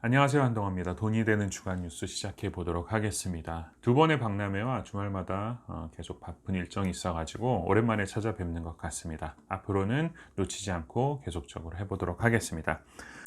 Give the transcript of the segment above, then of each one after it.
안녕하세요, 한동화입니다. 돈이 되는 주간 뉴스 시작해 보도록 하겠습니다. 두 번의 박람회와 주말마다 계속 바쁜 일정이 있어가지고 오랜만에 찾아뵙는 것 같습니다. 앞으로는 놓치지 않고 계속적으로 해보도록 하겠습니다.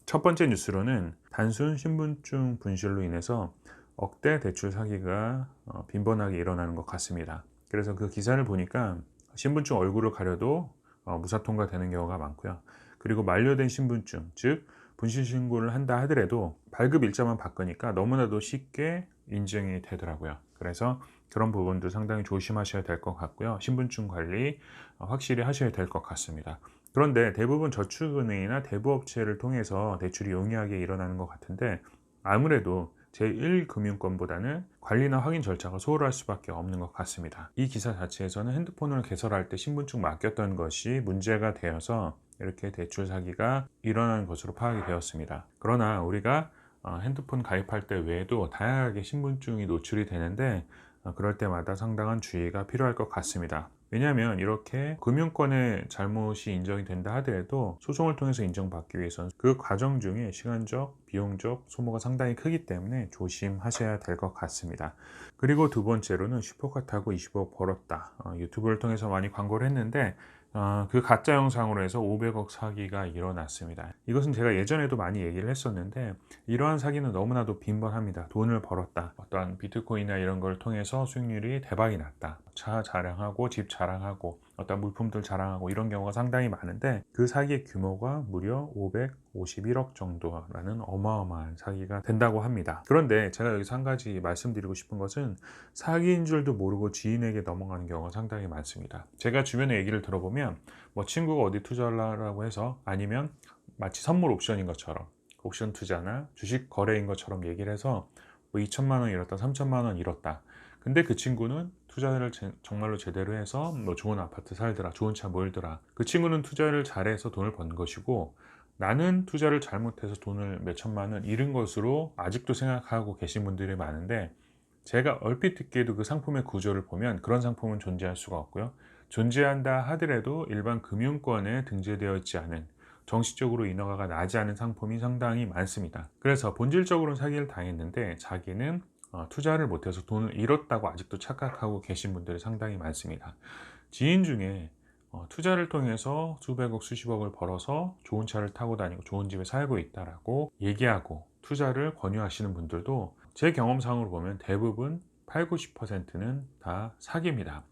첫 번째 뉴스로는 단순 신분증 분실로 인해서 억대 대출 사기가 빈번하게 일어나는 것 같습니다. 그래서 그 기사를 보니까 신분증 얼굴을 가려도 무사 통과되는 경우가 많고요. 그리고 만료된 신분증, 즉 분실 신고를 한다 하더라도 발급 일자만 바꾸니까 너무나도 쉽게 인증이 되더라고요. 그래서 그런 부분도 상당히 조심하셔야 될 것 같고요. 신분증 관리 확실히 하셔야 될 것 같습니다. 그런데 대부분 저축은행이나 대부업체를 통해서 대출이 용이하게 일어나는 것 같은데 아무래도 제1금융권보다는 관리나 확인 절차가 소홀할 수밖에 없는 것 같습니다. 이 기사 자체에서는 핸드폰을 개설할 때 신분증 맡겼던 것이 문제가 되어서 이렇게 대출 사기가 일어나는 것으로 파악이 되었습니다. 그러나 우리가 핸드폰 가입할 때 외에도 다양하게 신분증이 노출이 되는데 그럴 때마다 상당한 주의가 필요할 것 같습니다. 왜냐하면 이렇게 금융권의 잘못이 인정이 된다 하더라도 소송을 통해서 인정받기 위해서는 그 과정 중에 시간적, 비용적 소모가 상당히 크기 때문에 조심하셔야 될 것 같습니다. 그리고 두 번째로는 슈퍼카 타고 20억 벌었다. 유튜브를 통해서 많이 광고를 했는데 그 가짜 영상으로 해서 500억 사기가 일어났습니다. 이것은 제가 예전에도 많이 얘기를 했었는데 이러한 사기는 너무나도 빈번합니다. 돈을 벌었다. 어떠한 비트코인이나 이런 걸 통해서 수익률이 대박이 났다. 차 자랑하고 집 자랑하고 어떤 물품들 자랑하고 이런 경우가 상당히 많은데 그 사기의 규모가 무려 551억 정도라는 어마어마한 사기가 된다고 합니다. 그런데 제가 여기서 한 가지 말씀드리고 싶은 것은 사기인 줄도 모르고 지인에게 넘어가는 경우가 상당히 많습니다. 제가 주변에 얘기를 들어보면 뭐 친구가 어디 투자하라고 해서 아니면 마치 선물 옵션인 것처럼 옵션 투자나 주식 거래인 것처럼 얘기를 해서 뭐 2천만 원 잃었다, 3천만 원 잃었다. 근데 그 친구는 투자를 정말로 제대로 해서 뭐 좋은 아파트 살더라, 좋은 차 몰더라. 그 친구는 투자를 잘해서 돈을 번 것이고 나는 투자를 잘못해서 돈을 몇 천만 원 잃은 것으로 아직도 생각하고 계신 분들이 많은데 제가 얼핏 듣기에도 그 상품의 구조를 보면 그런 상품은 존재할 수가 없고요. 존재한다 하더라도 일반 금융권에 등재되어 있지 않은 정식적으로 인허가가 나지 않은 상품이 상당히 많습니다. 그래서 본질적으로는 사기를 당했는데 자기는 투자를 못해서 돈을 잃었다고 아직도 착각하고 계신 분들이 상당히 많습니다. 지인 중에 투자를 통해서 수백억 수십억을 벌어서 좋은 차를 타고 다니고 좋은 집에 살고 있다라고 얘기하고 투자를 권유하시는 분들도 제 경험상으로 보면 대부분 8, 90%는 다 사기입니다.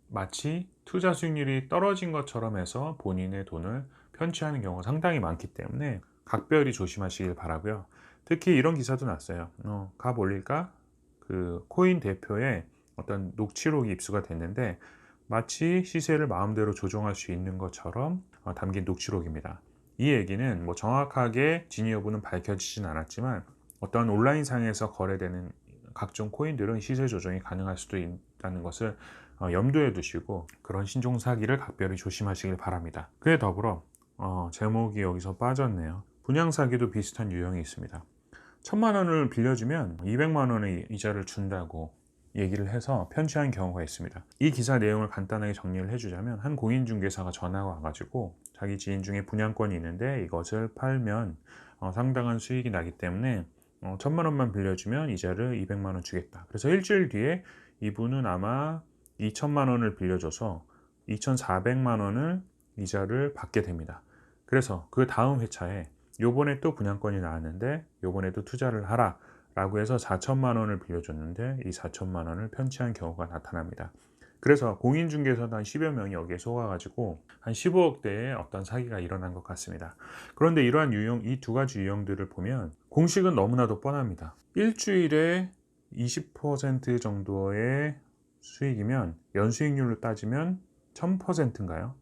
마치 투자 수익률이 떨어진 것처럼 해서 본인의 돈을 편취하는 경우가 상당히 많기 때문에 각별히 조심하시길 바라고요. 특히 이런 기사도 났어요. 값 올릴까? 그 코인 대표의 어떤 녹취록이 입수가 됐는데 마치 시세를 마음대로 조정할 수 있는 것처럼 담긴 녹취록입니다. 이 얘기는 뭐 정확하게 진위 여부는 밝혀지진 않았지만 어떤 온라인상에서 거래되는 각종 코인들은 시세 조정이 가능할 수도 있다는 것을 염두에 두시고 그런 신종 사기를 각별히 조심하시길 바랍니다. 그에 더불어 제목이 여기서 빠졌네요. 분양 사기도 비슷한 유형이 있습니다. 1,000만 원을 빌려주면 200만 원의 이자를 준다고 얘기를 해서 편취한 경우가 있습니다. 이 기사 내용을 간단하게 정리를 해주자면 한 공인중개사가 전화가 와가지고 자기 지인 중에 분양권이 있는데 이것을 팔면 상당한 수익이 나기 때문에 1,000만 원만 빌려주면 이자를 200만 원 주겠다. 그래서 일주일 뒤에 이분은 아마 2천만 원을 빌려줘서 2,400만 원을 이자를 받게 됩니다. 그래서 그 다음 회차에 요번에 또 분양권이 나왔는데 요번에도 투자를 하라 라고 해서 4천만 원을 빌려줬는데 이 4천만 원을 편취한 경우가 나타납니다. 그래서 공인중개사도 한 10여 명이 여기에 속아가지고 한 15억대의 어떤 사기가 일어난 것 같습니다. 그런데 이러한 유형, 이 두 가지 유형들을 보면 공식은 너무나도 뻔합니다. 일주일에 20% 정도의 수익이면 연수익률로 따지면 1000%인가요?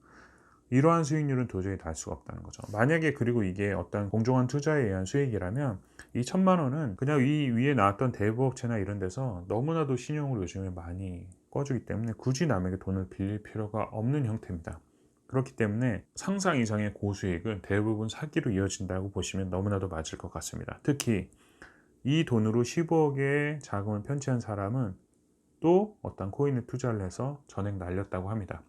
이러한 수익률은 도저히 날 수가 없다는 거죠. 만약에 그리고 이게 어떤 공정한 투자에 의한 수익이라면 이 1,000만 원은 그냥 이 위에 나왔던 대부업체나 이런 데서 너무나도 신용을 요즘에 많이 꺼주기 때문에 굳이 남에게 돈을 빌릴 필요가 없는 형태입니다. 그렇기 때문에 상상 이상의 고수익은 대부분 사기로 이어진다고 보시면 너무나도 맞을 것 같습니다. 특히 이 돈으로 15억의 자금을 편취한 사람은 또 어떤 코인에 투자를 해서 전액 날렸다고 합니다.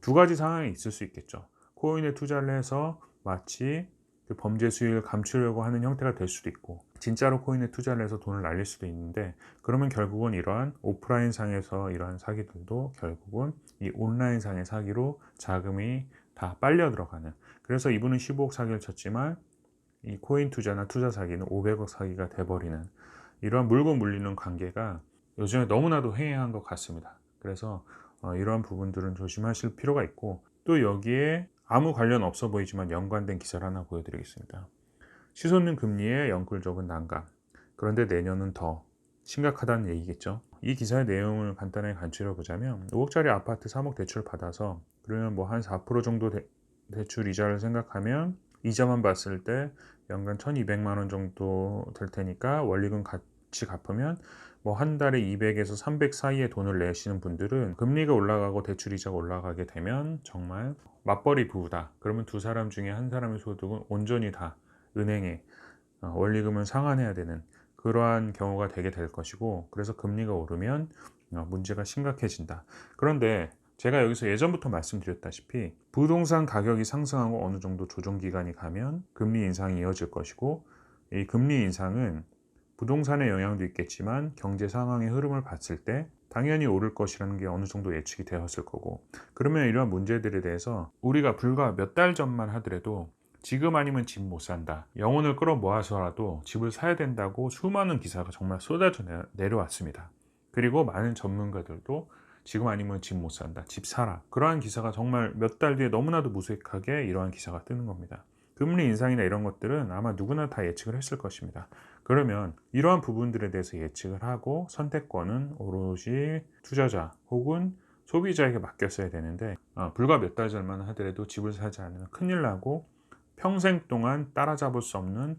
두 가지 상황이 있을 수 있겠죠. 코인에 투자를 해서 마치 그 범죄 수익을 감추려고 하는 형태가 될 수도 있고 진짜로 코인에 투자를 해서 돈을 날릴 수도 있는데, 그러면 결국은 이러한 오프라인 상에서 이러한 사기들도 결국은 이 온라인 상의 사기로 자금이 다 빨려 들어가는, 그래서 이분은 15억 사기를 쳤지만 이 코인 투자나 투자 사기는 500억 사기가 돼버리는, 이러한 물고 물리는 관계가 요즘에 너무나도 행해한 것 같습니다. 그래서 이러한 부분들은 조심하실 필요가 있고, 또 여기에 아무 관련 없어 보이지만 연관된 기사를 하나 보여드리겠습니다. 치솟는 금리에 영끌적은 난감. 그런데 내년은 더 심각하다는 얘기겠죠. 이 기사의 내용을 간단하게 간추려 보자면, 5억짜리 아파트 3억 대출 받아서, 그러면 뭐 한 4% 정도 대출 이자를 생각하면 이자만 봤을 때 연간 1200만 원 정도 될 테니까, 원리금 같이 갚으면 뭐 한 달에 200에서 300 사이의 돈을 내시는 분들은 금리가 올라가고 대출 이자가 올라가게 되면 정말 맞벌이 부부다. 그러면 두 사람 중에 한 사람의 소득은 온전히 다 은행에 원리금을 상환해야 되는 그러한 경우가 되게 될 것이고, 그래서 금리가 오르면 문제가 심각해진다. 그런데 제가 여기서 예전부터 말씀드렸다시피 부동산 가격이 상승하고 어느 정도 조정 기간이 가면 금리 인상이 이어질 것이고, 이 금리 인상은 부동산의 영향도 있겠지만 경제 상황의 흐름을 봤을 때 당연히 오를 것이라는 게 어느 정도 예측이 되었을 거고, 그러면 이러한 문제들에 대해서 우리가 불과 몇 달 전만 하더라도 지금 아니면 집 못 산다, 영혼을 끌어모아서라도 집을 사야 된다고 수많은 기사가 정말 쏟아져 내려왔습니다. 그리고 많은 전문가들도 지금 아니면 집 못 산다, 집 사라, 그러한 기사가 정말 몇 달 뒤에 너무나도 무색하게 이러한 기사가 뜨는 겁니다. 금리 인상이나 이런 것들은 아마 누구나 다 예측을 했을 것입니다. 그러면 이러한 부분들에 대해서 예측을 하고 선택권은 오롯이 투자자 혹은 소비자에게 맡겼어야 되는데, 불과 몇 달 전만 하더라도 집을 사지 않으면 큰일 나고 평생 동안 따라잡을 수 없는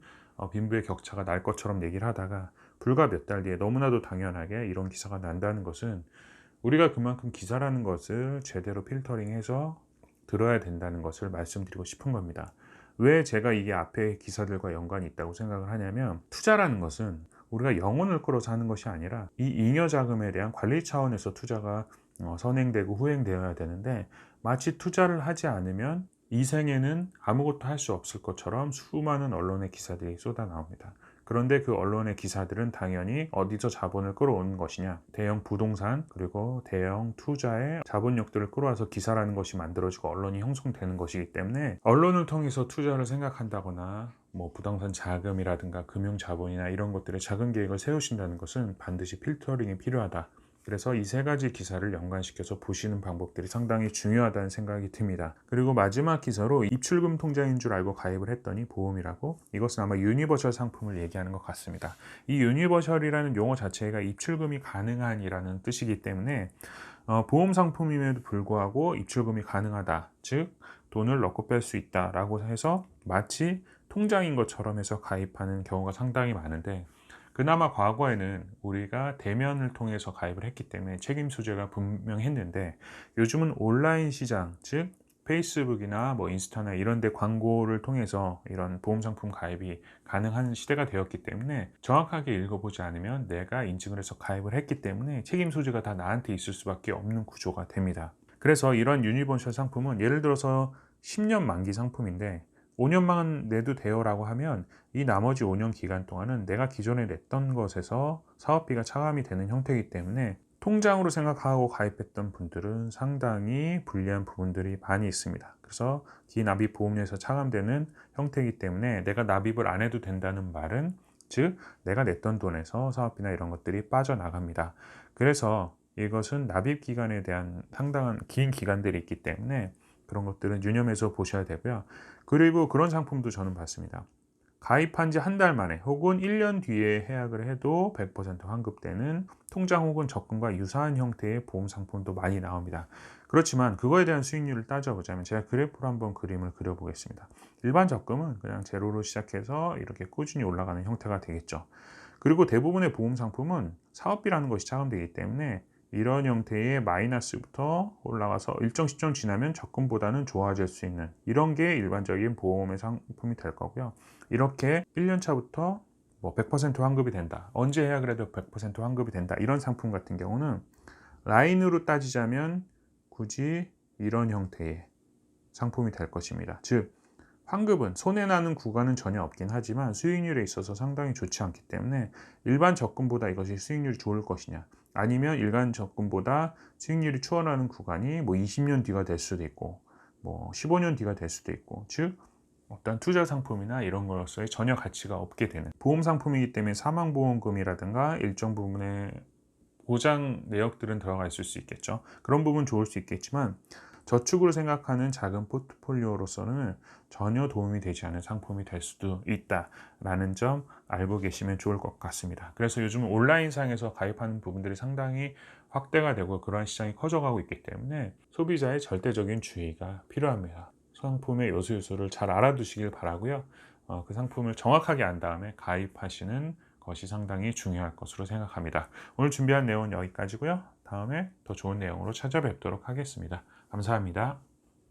빈부의 격차가 날 것처럼 얘기를 하다가, 불과 몇 달 뒤에 너무나도 당연하게 이런 기사가 난다는 것은 우리가 그만큼 기사라는 것을 제대로 필터링해서 들어야 된다는 것을 말씀드리고 싶은 겁니다. 왜 제가 이게 앞에 기사들과 연관이 있다고 생각을 하냐면, 투자라는 것은 우리가 영혼을 끌어서 하는 것이 아니라 이 잉여 자금에 대한 관리 차원에서 투자가 선행되고 후행되어야 되는데, 마치 투자를 하지 않으면 이 생에는 아무것도 할 수 없을 것처럼 수많은 언론의 기사들이 쏟아 나옵니다. 그런데 그 언론의 기사들은 당연히 어디서 자본을 끌어오는 것이냐, 대형 부동산 그리고 대형 투자의 자본력들을 끌어와서 기사라는 것이 만들어지고 언론이 형성되는 것이기 때문에, 언론을 통해서 투자를 생각한다거나 뭐 부동산 자금이라든가 금융 자본이나 이런 것들의 작은 계획을 세우신다는 것은 반드시 필터링이 필요하다. 그래서 이 세 가지 기사를 연관시켜서 보시는 방법들이 상당히 중요하다는 생각이 듭니다. 그리고 마지막 기사로 입출금 통장인 줄 알고 가입을 했더니 보험이라고, 이것은 아마 유니버셜 상품을 얘기하는 것 같습니다. 이 유니버셜이라는 용어 자체가 입출금이 가능한이라는 뜻이기 때문에 보험 상품임에도 불구하고 입출금이 가능하다, 즉 돈을 넣고 뺄 수 있다라고 해서 마치 통장인 것처럼 해서 가입하는 경우가 상당히 많은데, 그나마 과거에는 우리가 대면을 통해서 가입을 했기 때문에 책임 소재가 분명했는데, 요즘은 온라인 시장, 즉 페이스북이나 뭐 인스타나 이런 데 광고를 통해서 이런 보험 상품 가입이 가능한 시대가 되었기 때문에, 정확하게 읽어보지 않으면 내가 인증을 해서 가입을 했기 때문에 책임 소재가 다 나한테 있을 수밖에 없는 구조가 됩니다. 그래서 이런 유니버셜 상품은 예를 들어서 10년 만기 상품인데 5년만 내도 돼요 라고 하면, 이 나머지 5년 기간 동안은 내가 기존에 냈던 것에서 사업비가 차감이 되는 형태이기 때문에 통장으로 생각하고 가입했던 분들은 상당히 불리한 부분들이 많이 있습니다. 그래서 기납입 보험료에서 차감되는 형태이기 때문에 내가 납입을 안 해도 된다는 말은, 즉 내가 냈던 돈에서 사업비나 이런 것들이 빠져나갑니다. 그래서 이것은 납입 기간에 대한 상당한 긴 기간들이 있기 때문에 그런 것들은 유념해서 보셔야 되고요. 그리고 그런 상품도 저는 봤습니다. 가입한 지 한 달 만에 혹은 1년 뒤에 해약을 해도 100% 환급되는 통장 혹은 적금과 유사한 형태의 보험 상품도 많이 나옵니다. 그렇지만 그거에 대한 수익률을 따져보자면, 제가 그래프로 한번 그림을 그려보겠습니다. 일반 적금은 그냥 제로로 시작해서 이렇게 꾸준히 올라가는 형태가 되겠죠. 그리고 대부분의 보험 상품은 사업비라는 것이 차감되기 때문에 이런 형태의 마이너스부터 올라가서 일정 시점 지나면 적금보다는 좋아질 수 있는, 이런 게 일반적인 보험의 상품이 될 거고요. 이렇게 1년 차부터 뭐 100% 환급이 된다, 언제 해약을 해도 100% 환급이 된다, 이런 상품 같은 경우는 라인으로 따지자면 굳이 이런 형태의 상품이 될 것입니다. 즉 환급은 손해나는 구간은 전혀 없긴 하지만 수익률에 있어서 상당히 좋지 않기 때문에 일반 적금보다 이것이 수익률이 좋을 것이냐, 아니면 일반 적금보다 수익률이 추월하는 구간이 뭐 20년 뒤가 될 수도 있고 뭐 15년 뒤가 될 수도 있고, 즉 어떤 투자 상품이나 이런 것으로서의 전혀 가치가 없게 되는 보험 상품이기 때문에 사망보험금이라든가 일정 부분의 보장 내역들은 들어가 있을 수 있겠죠. 그런 부분 좋을 수 있겠지만 저축으로 생각하는 작은 포트폴리오로서는 전혀 도움이 되지 않은 상품이 될 수도 있다라는 점 알고 계시면 좋을 것 같습니다. 그래서 요즘 온라인상에서 가입하는 부분들이 상당히 확대가 되고 그러한 시장이 커져가고 있기 때문에 소비자의 절대적인 주의가 필요합니다. 상품의 요소를 잘 알아두시길 바라고요. 그 상품을 정확하게 안 다음에 가입하시는 것이 상당히 중요할 것으로 생각합니다. 오늘 준비한 내용은 여기까지고요. 다음에 더 좋은 내용으로 찾아뵙도록 하겠습니다. 감사합니다.